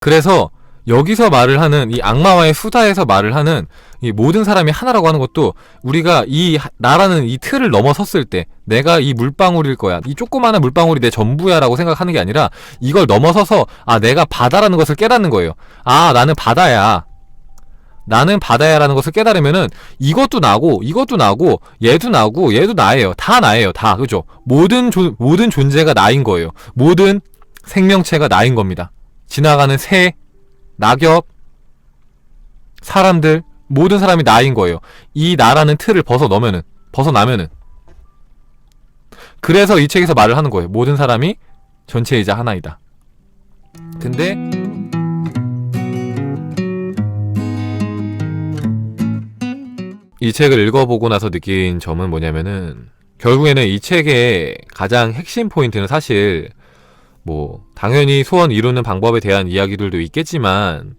그래서 여기서 말을 하는 이 악마와의 수다에서 말을 하는 이 모든 사람이 하나라고 하는 것도 우리가 이 나라는 이 틀을 넘어섰을 때 내가 이 물방울일 거야, 이 조그마한 물방울이 내 전부야 라고 생각하는 게 아니라 이걸 넘어서서 내가 바다라는 것을 깨닫는 거예요. 나는 바다야, 나는 바다야라는 것을 깨달으면은 이것도 나고 이것도 나고 얘도 나고 얘도 나예요. 다 나예요. 다. 그죠? 모든 존재가 나인 거예요. 모든 생명체가 나인 겁니다. 지나가는 새, 낙엽, 사람들, 모든 사람이 나인 거예요. 이 나라는 틀을 벗어나면은. 그래서 이 책에서 말을 하는 거예요. 모든 사람이 전체이자 하나이다. 근데 이 책을 읽어보고 나서 느낀 점은 뭐냐면은 결국에는 이 책의 가장 핵심 포인트는 사실 당연히 소원 이루는 방법에 대한 이야기들도 있겠지만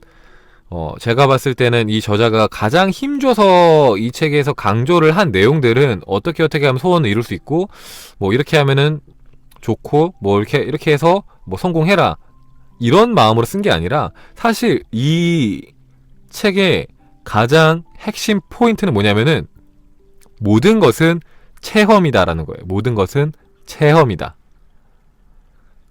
제가 봤을 때는 이 저자가 가장 힘줘서 이 책에서 강조를 한 내용들은 어떻게 하면 소원을 이룰 수 있고 이렇게 하면은 좋고 이렇게 해서 성공해라 이런 마음으로 쓴 게 아니라 사실 이 책의 가장 핵심 포인트는 뭐냐면은 모든 것은 체험이다라는 거예요. 모든 것은 체험이다.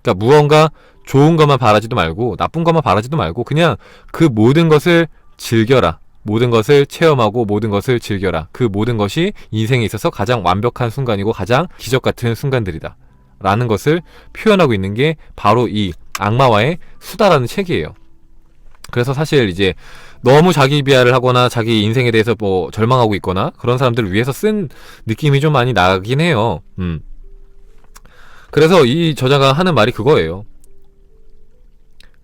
그러니까 무언가 좋은 것만 바라지도 말고 나쁜 것만 바라지도 말고 그냥 그 모든 것을 즐겨라. 모든 것을 체험하고 모든 것을 즐겨라. 그 모든 것이 인생에 있어서 가장 완벽한 순간이고 가장 기적 같은 순간들이다 라는 것을 표현하고 있는 게 바로 이 악마와의 수다라는 책이에요. 그래서 사실 이제 너무 자기 비하를 하거나 자기 인생에 대해서 절망하고 있거나 그런 사람들을 위해서 쓴 느낌이 좀 많이 나긴 해요. 그래서 이 저자가 하는 말이 그거예요.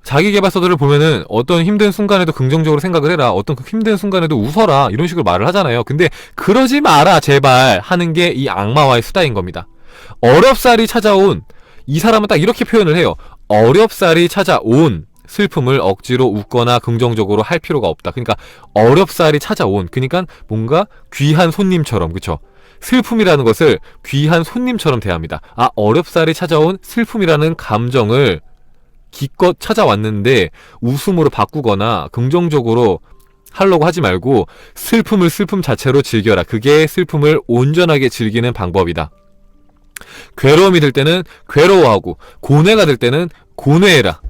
자기계발서들을 보면은 어떤 힘든 순간에도 긍정적으로 생각을 해라, 어떤 힘든 순간에도 웃어라 이런 식으로 말을 하잖아요. 근데 그러지 마라 제발 하는 게 이 악마와의 수다인 겁니다. 어렵사리 찾아온, 이 사람은 딱 이렇게 표현을 해요. 어렵사리 찾아온 슬픔을 억지로 웃거나 긍정적으로 할 필요가 없다. 그러니까 어렵사리 찾아온, 그러니까 뭔가 귀한 손님처럼, 그쵸? 슬픔이라는 것을 귀한 손님처럼 대합니다. 어렵사리 찾아온 슬픔이라는 감정을 기껏 찾아왔는데 웃음으로 바꾸거나 긍정적으로 하려고 하지 말고 슬픔을 슬픔 자체로 즐겨라. 그게 슬픔을 온전하게 즐기는 방법이다. 괴로움이 들 때는 괴로워하고 고뇌가 들 때는 고뇌해라.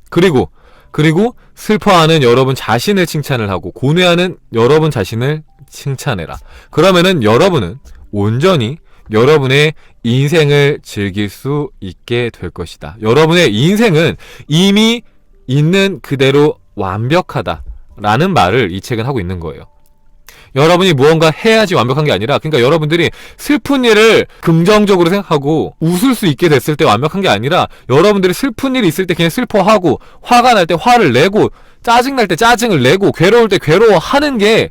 그리고 슬퍼하는 여러분 자신을 칭찬을 하고 고뇌하는 여러분 자신을 칭찬해라. 그러면은 여러분은 온전히 여러분의 인생을 즐길 수 있게 될 것이다. 여러분의 인생은 이미 있는 그대로 완벽하다 라는 말을 이 책은 하고 있는 거예요. 여러분이 무언가 해야지 완벽한 게 아니라, 그러니까 여러분들이 슬픈 일을 긍정적으로 생각하고 웃을 수 있게 됐을 때 완벽한 게 아니라, 여러분들이 슬픈 일이 있을 때 그냥 슬퍼하고, 화가 날 때 화를 내고, 짜증 날 때 짜증을 내고, 괴로울 때 괴로워하는 게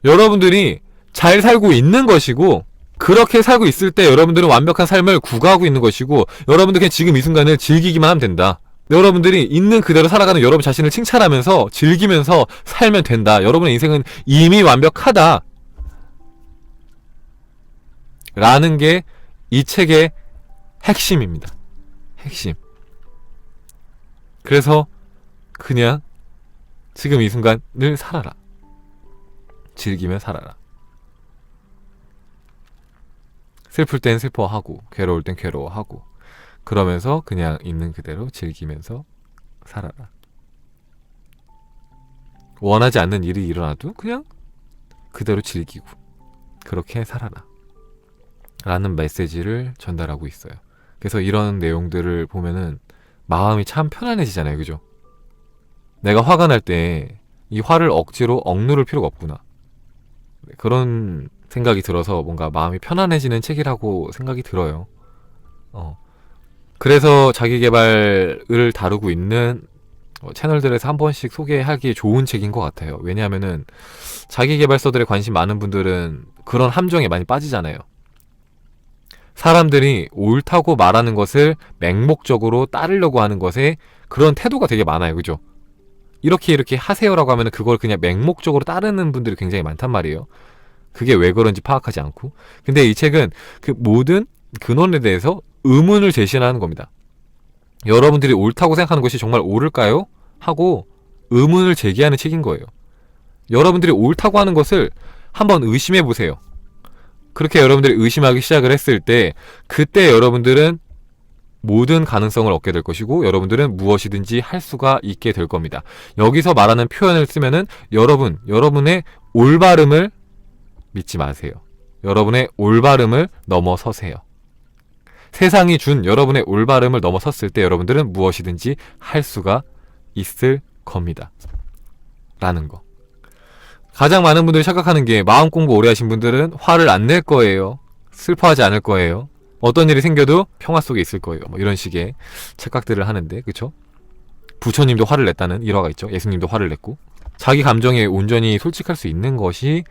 여러분들이 잘 살고 있는 것이고, 그렇게 살고 있을 때 여러분들은 완벽한 삶을 구가하고 있는 것이고, 여러분들 그냥 지금 이 순간을 즐기기만 하면 된다. 여러분들이 있는 그대로 살아가는 여러분 자신을 칭찬하면서 즐기면서 살면 된다. 여러분의 인생은 이미 완벽하다 라는 게 이 책의 핵심입니다. 핵심. 그래서 그냥 지금 이 순간을 살아라. 즐기며 살아라. 슬플 땐 슬퍼하고 괴로울 땐 괴로워하고, 그러면서 그냥 있는 그대로 즐기면서 살아라. 원하지 않는 일이 일어나도 그냥 그대로 즐기고 그렇게 살아라 라는 메시지를 전달하고 있어요. 그래서 이런 내용들을 보면은 마음이 참 편안해지잖아요. 그죠? 내가 화가 날 때 이 화를 억지로 억누를 필요가 없구나, 그런 생각이 들어서 뭔가 마음이 편안해지는 책이라고 생각이 들어요. 그래서 자기계발을 다루고 있는 채널들에서 한 번씩 소개하기 좋은 책인 것 같아요. 왜냐하면은 자기계발서들에 관심 많은 분들은 그런 함정에 많이 빠지잖아요. 사람들이 옳다고 말하는 것을 맹목적으로 따르려고 하는 것에 그런 태도가 되게 많아요. 그죠? 이렇게 하세요라고 하면 그걸 그냥 맹목적으로 따르는 분들이 굉장히 많단 말이에요. 그게 왜 그런지 파악하지 않고. 근데 이 책은 그 모든 근원에 대해서 의문을 제시하는 겁니다. 여러분들이 옳다고 생각하는 것이 정말 옳을까요? 하고 의문을 제기하는 책인 거예요. 여러분들이 옳다고 하는 것을 한번 의심해 보세요. 그렇게 여러분들이 의심하기 시작을 했을 때 그때 여러분들은 모든 가능성을 얻게 될 것이고 여러분들은 무엇이든지 할 수가 있게 될 겁니다. 여기서 말하는 표현을 쓰면은 여러분의 올바름을 믿지 마세요. 여러분의 올바름을 넘어서세요. 세상이 준 여러분의 올바름을 넘어섰을 때 여러분들은 무엇이든지 할 수가 있을 겁니다. 라는 거. 가장 많은 분들이 착각하는 게 마음 공부 오래 하신 분들은 화를 안 낼 거예요. 슬퍼하지 않을 거예요. 어떤 일이 생겨도 평화 속에 있을 거예요. 뭐 이런 식의 착각들을 하는데, 그쵸? 부처님도 화를 냈다는 일화가 있죠. 예수님도 화를 냈고. 자기 감정에 온전히 솔직할 수 있는 것이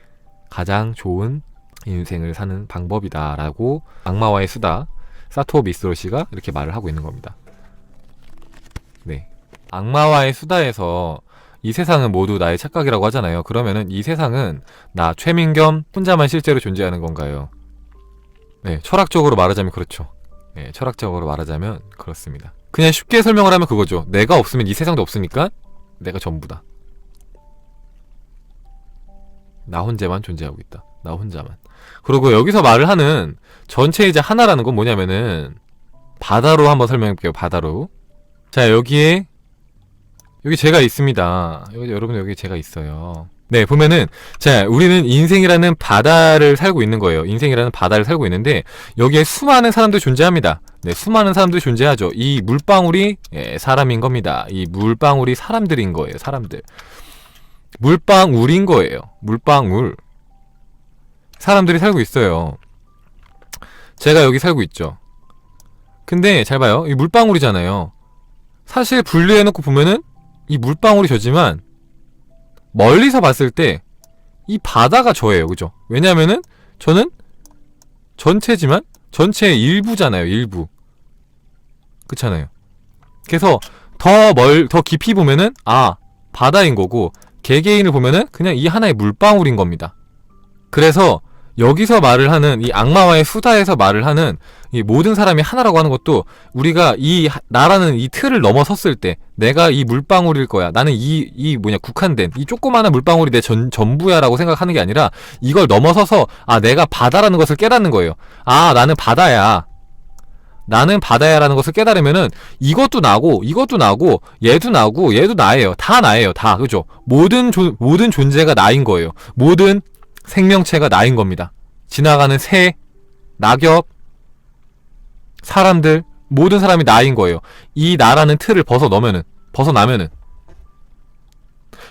가장 좋은 인생을 사는 방법이다라고 악마와의 수다 사토 미스로 씨가 이렇게 말을 하고 있는 겁니다. 네, 악마와의 수다에서 이 세상은 모두 나의 착각이라고 하잖아요. 그러면은 이 세상은 나 최민겸 혼자만 실제로 존재하는 건가요? 네, 철학적으로 말하자면 그렇죠. 네, 철학적으로 말하자면 그렇습니다. 그냥 쉽게 설명을 하면 그거죠. 내가 없으면 이 세상도 없으니까 내가 전부다. 나 혼자만 존재하고 있다. 나 혼자만. 그리고 여기서 말을 하는 전체이자 하나라는 건 뭐냐면은 바다로 한번 설명해볼게요. 바다로. 자, 여기 제가 있습니다. 여러분 여기 제가 있어요. 네, 보면은 자, 우리는 인생이라는 바다를 살고 있는 거예요. 인생이라는 바다를 살고 있는데 여기에 수많은 사람들이 존재합니다. 네, 수많은 사람들이 존재하죠. 이 물방울이 사람인 겁니다. 이 물방울이 사람들인 거예요. 사람들. 물방울인 거예요. 물방울. 사람들이 살고 있어요. 제가 여기 살고 있죠. 근데 잘 봐요. 이 물방울이잖아요. 사실 분리해놓고 보면은 이 물방울이 저지만 멀리서 봤을 때 이 바다가 저예요. 그죠? 왜냐면은 저는 전체지만 전체의 일부잖아요. 일부. 그렇잖아요. 그래서 더 깊이 보면은 바다인 거고 개개인을 보면은 그냥 이 하나의 물방울인 겁니다. 그래서 여기서 말을 하는 이 악마와의 수다에서 말을 하는 이 모든 사람이 하나라고 하는 것도 우리가 나라는 이 틀을 넘어섰을 때 내가 이 물방울일 거야. 나는 국한된 이 조그마한 물방울이 내 전부야라고 생각하는 게 아니라 이걸 넘어서서 내가 바다라는 것을 깨닫는 거예요. 나는 바다야. 나는 바다야라는 것을 깨달으면은 이것도 나고 얘도 나고 얘도 나예요. 다 나예요. 다. 그죠? 모든 존재가 나인 거예요. 모든 생명체가 나인 겁니다. 지나가는 새, 낙엽, 사람들, 모든 사람이 나인 거예요. 이 나라는 틀을 벗어나면은.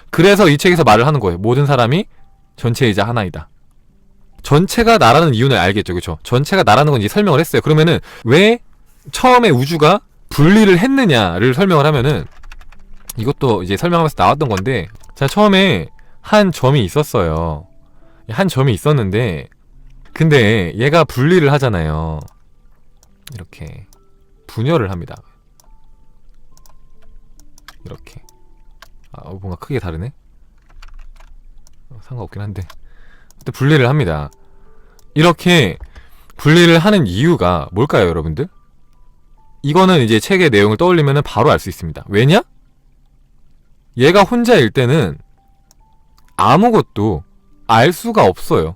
그래서 이 책에서 말을 하는 거예요. 모든 사람이 전체이자 하나이다. 전체가 나라는 이유는 알겠죠, 그쵸? 전체가 나라는 건 이제 설명을 했어요. 그러면은 왜 처음에 우주가 분리를 했느냐를 설명을 하면은 이것도 이제 설명하면서 나왔던 건데, 자, 처음에 한 점이 있었어요. 한 점이 있었는데 근데 얘가 분리를 하잖아요. 이렇게 분열을 합니다. 이렇게 뭔가 크게 다르네? 상관없긴 한데 분리를 합니다. 이렇게 분리를 하는 이유가 뭘까요, 여러분들? 이거는 이제 책의 내용을 떠올리면 바로 알 수 있습니다. 왜냐? 얘가 혼자일 때는 아무것도 알 수가 없어요.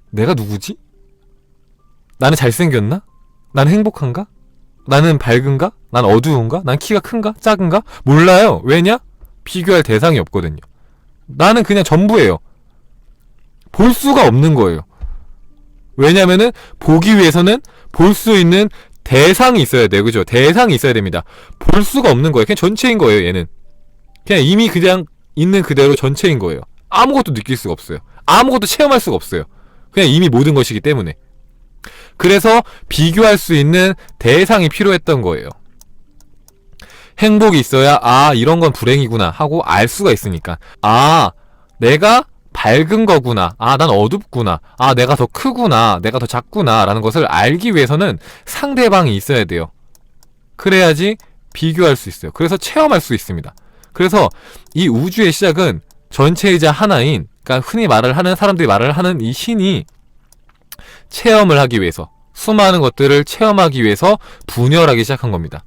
내가 누구지? 나는 잘생겼나? 나는 행복한가? 나는 밝은가? 난 어두운가? 난 키가 큰가? 작은가? 몰라요. 왜냐? 비교할 대상이 없거든요. 나는 그냥 전부예요. 볼 수가 없는 거예요. 왜냐면은 보기 위해서는 볼 수 있는 대상이 있어야 돼요. 그죠? 대상이 있어야 됩니다. 볼 수가 없는 거예요. 그냥 전체인 거예요, 얘는. 그냥 이미 그냥 있는 그대로 전체인 거예요. 아무것도 느낄 수가 없어요. 아무것도 체험할 수가 없어요. 그냥 이미 모든 것이기 때문에. 그래서 비교할 수 있는 대상이 필요했던 거예요. 행복이 있어야 이런 건 불행이구나 하고 알 수가 있으니까. 내가 밝은 거구나. 난 어둡구나. 내가 더 크구나. 내가 더 작구나 라는 것을 알기 위해서는 상대방이 있어야 돼요. 그래야지 비교할 수 있어요. 그래서 체험할 수 있습니다. 그래서 이 우주의 시작은 전체이자 하나인, 그러니까 흔히 사람들이 말을 하는 이 신이 체험을 하기 위해서, 수많은 것들을 체험하기 위해서 분열하기 시작한 겁니다.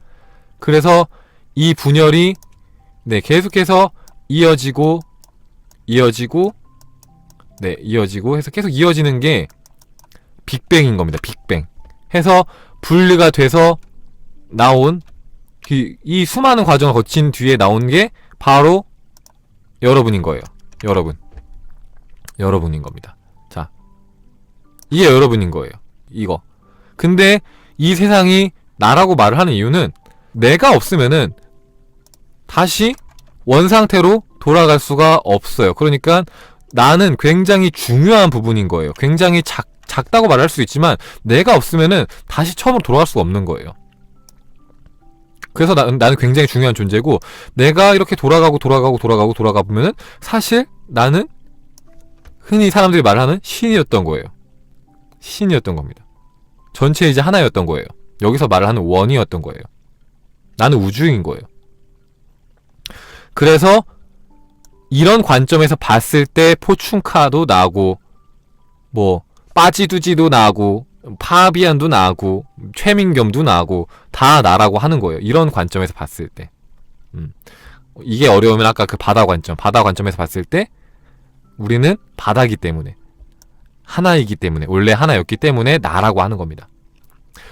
그래서 이 분열이 네, 계속해서 이어지고 네, 이어지고 해서 계속 이어지는 게 빅뱅인 겁니다. 빅뱅. 해서 분리가 돼서 나온 이 수많은 과정을 거친 뒤에 나온 게 바로 여러분인 거예요. 여러분인 겁니다. 자, 이게 여러분인 거예요. 이거. 근데 이 세상이 나라고 말을 하는 이유는 내가 없으면은 다시 원상태로 돌아갈 수가 없어요. 그러니까 나는 굉장히 중요한 부분인 거예요. 굉장히 작다고 말할 수 있지만 내가 없으면은 다시 처음으로 돌아갈 수가 없는 거예요. 그래서 나는 굉장히 중요한 존재고, 내가 이렇게 돌아가 보면은 사실 나는 흔히 사람들이 말하는 신이었던 거예요. 신이었던 겁니다. 전체 이제 하나였던 거예요. 여기서 말을 하는 원이었던 거예요. 나는 우주인 거예요. 그래서 이런 관점에서 봤을 때 포춘카도 나고, 뭐 빠지두지도 나고, 파비안도 나고, 최민겸도 나고, 다 나라고 하는 거예요. 이런 관점에서 봤을 때. 이게 어려우면 아까 그 바다 관점에서 봤을 때 우리는 바다기 때문에, 하나이기 때문에, 원래 하나였기 때문에 나라고 하는 겁니다.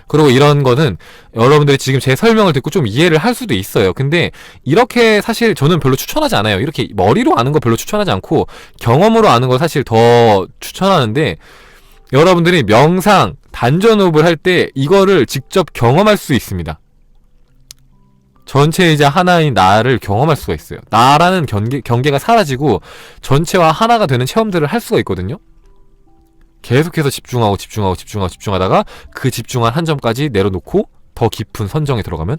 그리고 이런 거는 여러분들이 지금 제 설명을 듣고 좀 이해를 할 수도 있어요. 근데 이렇게 사실 저는 별로 추천하지 않아요. 이렇게 머리로 아는 거 별로 추천하지 않고 경험으로 아는 거 사실 더 추천하는데, 여러분들이 명상, 단전호흡을 할 때 이거를 직접 경험할 수 있습니다. 전체이자 하나인 나를 경험할 수가 있어요. 나라는 경계가 사라지고 전체와 하나가 되는 체험들을 할 수가 있거든요. 계속해서 집중하다가 그 집중한 한 점까지 내려놓고 더 깊은 선정에 들어가면,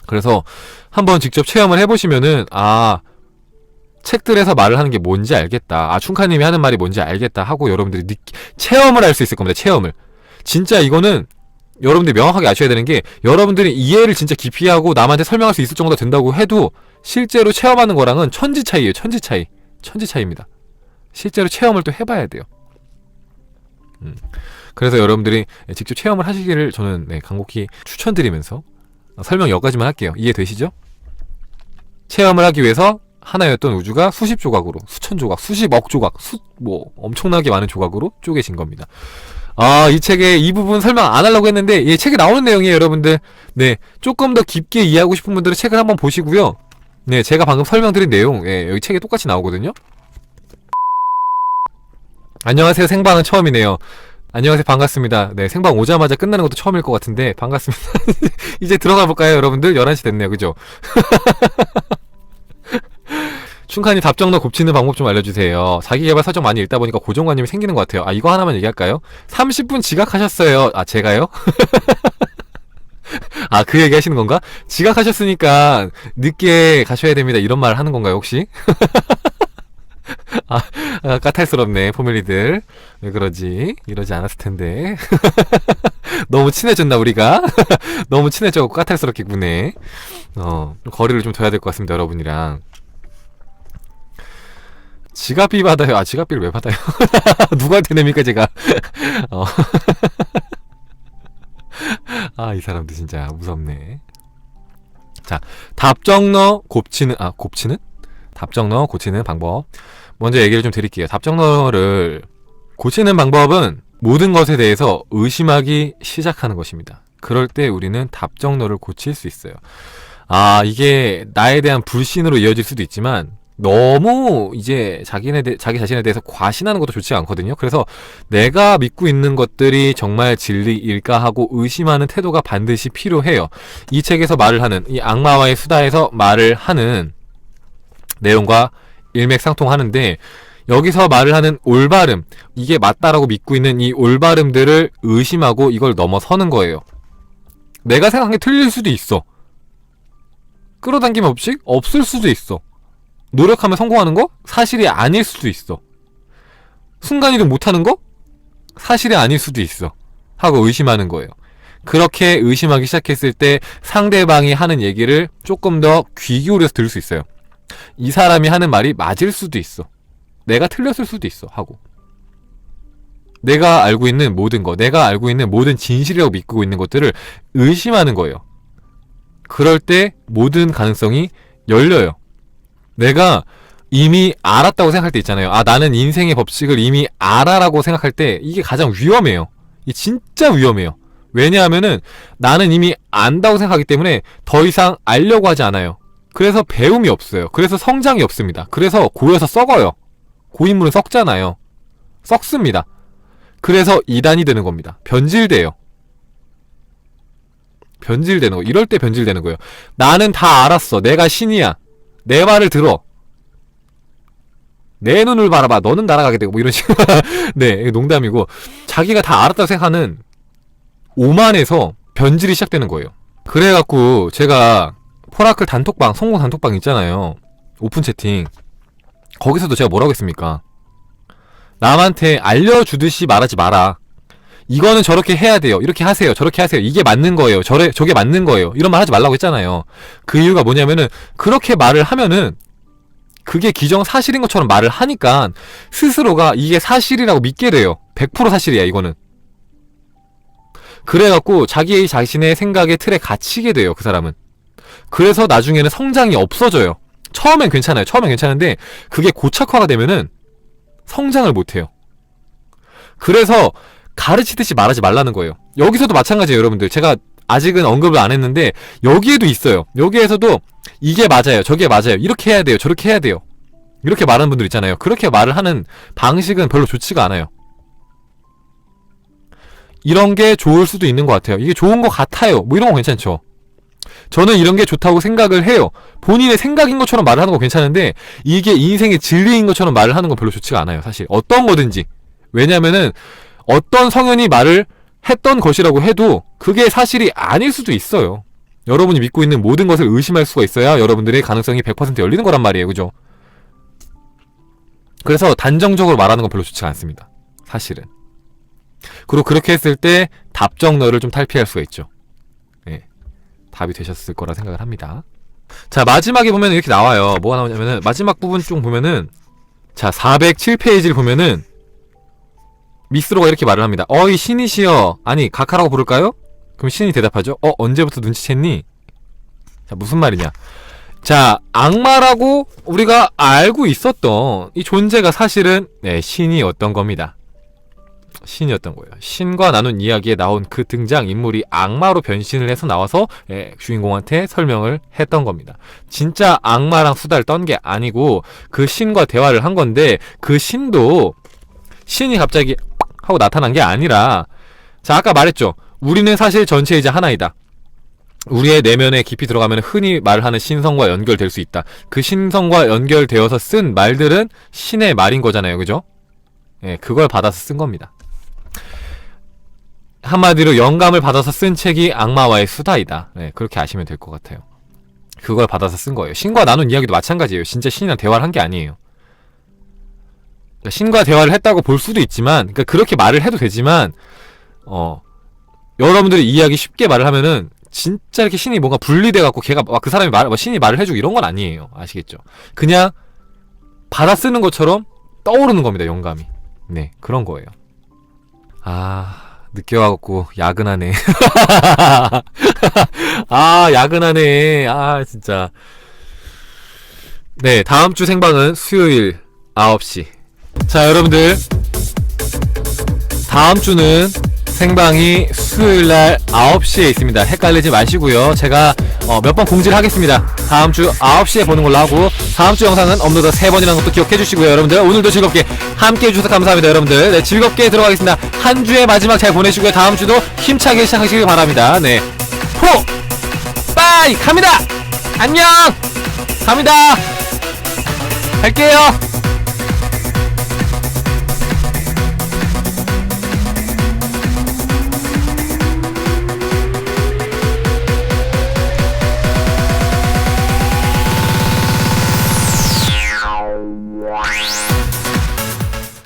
그래서 한번 직접 체험을 해보시면은 책들에서 말을 하는 게 뭔지 알겠다, 춘카님이 하는 말이 뭔지 알겠다 하고 여러분들이 체험을 할 수 있을 겁니다. 체험을. 진짜 이거는 여러분들이 명확하게 아셔야 되는 게, 여러분들이 이해를 진짜 깊이 하고 남한테 설명할 수 있을 정도가 된다고 해도 실제로 체험하는 거랑은 천지 차이예요. 천지 차이입니다. 실제로 체험을 또 해봐야 돼요. 그래서 여러분들이 직접 체험을 하시기를 저는 간곡히 추천드리면서 설명 여기까지만 할게요. 이해되시죠? 체험을 하기 위해서 하나였던 우주가 수십 조각으로, 수천 조각, 수십억 조각, 엄청나게 많은 조각으로 쪼개진 겁니다. 이 책의 이 부분 설명 안 하려고 했는데, 이 책에 나오는 내용이에요, 여러분들. 네, 조금 더 깊게 이해하고 싶은 분들은 책을 한번 보시고요. 네, 제가 방금 설명드린 내용, 여기 책에 똑같이 나오거든요. 안녕하세요, 생방은 처음이네요. 안녕하세요, 반갑습니다. 네, 생방 오자마자 끝나는 것도 처음일 것 같은데 반갑습니다. 이제 들어가 볼까요, 여러분들? 11시 됐네요, 그죠? 춘칸이 답정너 곱치는 방법 좀 알려주세요. 자기개발 서적 많이 읽다 보니까 고정관념이 생기는 것 같아요. 이거 하나만 얘기할까요? 30분 지각하셨어요. 제가요? 그 얘기 하시는 건가? 지각하셨으니까 늦게 가셔야 됩니다, 이런 말 하는 건가요, 혹시? 까탈스럽네, 포밀리들. 왜 그러지? 이러지 않았을 텐데. 너무 친해졌나, 우리가? 너무 친해져고 까탈스럽게 구네. 거리를 좀 둬야 될 것 같습니다, 여러분이랑. 지갑비 받아요. 지갑비를 왜 받아요? 누구한테 냅니까, 제가? 이 사람들 진짜 무섭네. 자, 답정너 곱치는, 답정너 고치는 방법. 먼저 얘기를 좀 드릴게요. 답정너를 고치는 방법은 모든 것에 대해서 의심하기 시작하는 것입니다. 그럴 때 우리는 답정너를 고칠 수 있어요. 이게 나에 대한 불신으로 이어질 수도 있지만, 너무 이제 자기 자신에 대해서 과신하는 것도 좋지 않거든요. 그래서 내가 믿고 있는 것들이 정말 진리일까 하고 의심하는 태도가 반드시 필요해요. 이 책에서 말을 하는, 이 악마와의 수다에서 말을 하는 내용과 일맥상통하는데, 여기서 말을 하는 올바름, 이게 맞다라고 믿고 있는 이 올바름들을 의심하고 이걸 넘어서는 거예요. 내가 생각한 게 틀릴 수도 있어. 끌어당김 없이 없을 수도 있어. 노력하면 성공하는 거? 사실이 아닐 수도 있어. 순간이동 못하는 거? 사실이 아닐 수도 있어. 하고 의심하는 거예요. 그렇게 의심하기 시작했을 때 상대방이 하는 얘기를 조금 더 귀 기울여서 들을 수 있어요. 이 사람이 하는 말이 맞을 수도 있어. 내가 틀렸을 수도 있어. 하고. 내가 알고 있는 모든 거, 내가 알고 있는 모든 진실이라고 믿고 있는 것들을 의심하는 거예요. 그럴 때 모든 가능성이 열려요. 내가 이미 알았다고 생각할 때 있잖아요. 아, 나는 인생의 법칙을 이미 알아라고 생각할 때 이게 가장 위험해요. 이게 진짜 위험해요. 왜냐하면은 나는 이미 안다고 생각하기 때문에 더 이상 알려고 하지 않아요. 그래서 배움이 없어요. 그래서 성장이 없습니다. 그래서 고여서 썩어요. 고인물은 썩잖아요. 썩습니다. 그래서 이단이 되는 겁니다. 변질돼요. 변질되는 거. 이럴 때 변질되는 거예요. 나는 다 알았어. 내가 신이야. 내 말을 들어. 내 눈을 바라봐. 너는 날아가게 되고 뭐 이런 식으로. 네, 농담이고 자기가 다 알았다고 생각하는 오만에서 변질이 시작되는 거예요. 그래갖고 제가 포라클 단톡방, 성공 단톡방 있잖아요. 오픈 채팅. 거기서도 제가 뭐라고 했습니까? 남한테 알려주듯이 말하지 마라. 이거는 저렇게 해야 돼요. 이렇게 하세요. 저렇게 하세요. 이게 맞는 거예요. 저게 맞는 거예요. 이런 말 하지 말라고 했잖아요. 그 이유가 뭐냐면은 그렇게 말을 하면은 그게 기정사실인 것처럼 말을 하니까 스스로가 이게 사실이라고 믿게 돼요. 100% 사실이야 이거는. 그래갖고 자기 자신의 생각의 틀에 갇히게 돼요. 그 사람은. 그래서 나중에는 성장이 없어져요. 처음엔 괜찮아요. 처음엔 괜찮은데 그게 고착화가 되면은 성장을 못해요. 그래서 가르치듯이 말하지 말라는 거예요. 여기서도 마찬가지예요. 여러분들, 제가 아직은 언급을 안 했는데 여기에도 있어요. 여기에서도 이게 맞아요, 저게 맞아요, 이렇게 해야 돼요, 저렇게 해야 돼요, 이렇게 말하는 분들 있잖아요. 그렇게 말을 하는 방식은 별로 좋지가 않아요. 이런 게 좋을 수도 있는 것 같아요. 이게 좋은 것 같아요, 뭐 이런 거 괜찮죠. 저는 이런 게 좋다고 생각을 해요. 본인의 생각인 것처럼 말을 하는 거 괜찮은데 이게 인생의 진리인 것처럼 말을 하는 건 별로 좋지가 않아요. 사실 어떤 거든지. 왜냐면은 어떤 성현이 말을 했던 것이라고 해도 그게 사실이 아닐 수도 있어요. 여러분이 믿고 있는 모든 것을 의심할 수가 있어야 여러분들의 가능성이 100% 열리는 거란 말이에요. 그죠? 그래서 단정적으로 말하는 건 별로 좋지 않습니다. 사실은. 그리고 그렇게 했을 때 답정너를 좀 탈피할 수가 있죠. 예, 답이 되셨을 거라 생각을 합니다. 자, 마지막에 보면 이렇게 나와요. 뭐가 나오냐면은 마지막 부분 좀 보면은, 자, 407페이지를 보면은 미스로가 이렇게 말을 합니다. 어이 신이시여, 아니 각하라고 부를까요? 그럼 신이 대답하죠. 언제부터 눈치챘니? 자, 무슨 말이냐. 자, 악마라고 우리가 알고 있었던 이 존재가 사실은 신이었던 겁니다. 신이었던 거예요. 신과 나눈 이야기에 나온 그 등장인물이 악마로 변신을 해서 나와서 주인공한테 설명을 했던 겁니다. 진짜 악마랑 수다를 떤 게 아니고 그 신과 대화를 한 건데, 그 신도 신이 갑자기 하고 나타난 게 아니라, 자, 아까 말했죠. 우리는 사실 전체이자 하나이다. 우리의 내면에 깊이 들어가면 흔히 말하는 신성과 연결될 수 있다. 그 신성과 연결되어서 쓴 말들은 신의 말인 거잖아요. 그죠? 예, 그걸 받아서 쓴 겁니다. 한마디로 영감을 받아서 쓴 책이 악마와의 수다이다. 예, 그렇게 아시면 될 것 같아요. 그걸 받아서 쓴 거예요. 신과 나눈 이야기도 마찬가지예요. 진짜 신이랑 대화를 한 게 아니에요. 신과 대화를 했다고 볼 수도 있지만, 그러니까 그렇게 말을 해도 되지만, 여러분들이 이해하기 쉽게 말을 하면은 진짜 이렇게 신이 뭔가 분리돼갖고 걔가 막 그 사람이 신이 말을 해주고 이런 건 아니에요. 아시겠죠? 그냥 받아 쓰는 것처럼 떠오르는 겁니다. 영감이. 네, 그런 거예요. 늦게 와갖고 야근하네. 야근하네. 진짜. 네, 다음주 생방은 수요일 9시. 자, 여러분들, 다음주는 생방이 수요일날 9시에 있습니다. 헷갈리지 마시고요. 제가 몇 번 공지를 하겠습니다. 다음주 9시에 보는 걸로 하고, 다음주 영상은 업로드 3번이라는 것도 기억해 주시고요. 여러분들, 오늘도 즐겁게 함께 해주셔서 감사합니다. 여러분들, 네, 즐겁게 들어가겠습니다. 한 주의 마지막 잘 보내시고요. 다음 주도 힘차게 시작하시길 바랍니다. 네, 빠이 갑니다. 안녕. 갑니다. 갈게요.